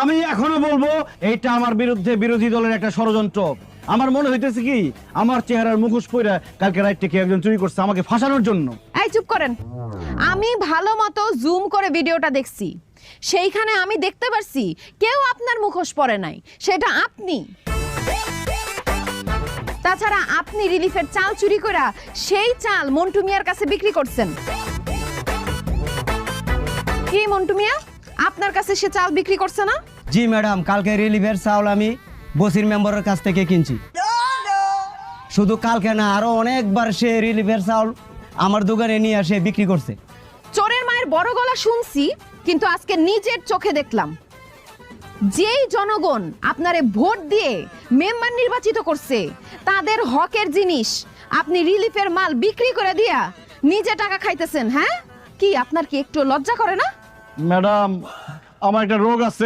আমি এখনো বলবো এইটা আমার বিরুদ্ধে বিরোধী দলের একটা ষড়যন্ত্র। আমার মনে হইতেছে কি আমার চেহারার মুখোশ পইরা কালকে রাইটে কে একজন চুরি করছে আমাকে ফাঁসানোর জন্য। এই চুপ করেন। আমি ভালো মতো জুম করে ভিডিওটা দেখছি, সেইখানে আমি দেখতে পারছি কেউ আপনার মুখোশ পরে নাই, সেটা আপনি। তাছাড়া আপনি রিলিফের চাল চুরি করে সেই চাল মন্টু মিয়ার কাছে বিক্রি করছেন। কি মন্টু মিয়া, আপনার কাছে সে চাল বিক্রি করছে না? জি ম্যাডাম, কালকে রিলিফের চাউল আমি বসির মেম্বারের কাছ থেকে কিনছি। শুধু কালকে না, আরো অনেকবার সে রিলিফের চাউল আমার দোকানে নিয়ে এসে বিক্রি করছে। চোরের মায়ের বড় গলা শুনছি, কিন্তু আজকে নিজের চোখে দেখলাম যেই জনগণ আপনারে ভোট দিয়ে মেম্বার নির্বাচিত করছে তাদের হকের জিনিস আপনি রিলিফের মাল বিক্রি করে দিয়া নিজে টাকা খাইতেছেন। হ্যাঁ, কি আপনার কি একটু লজ্জা করে না? ম্যাডাম, আমার একটা রোগ আছে।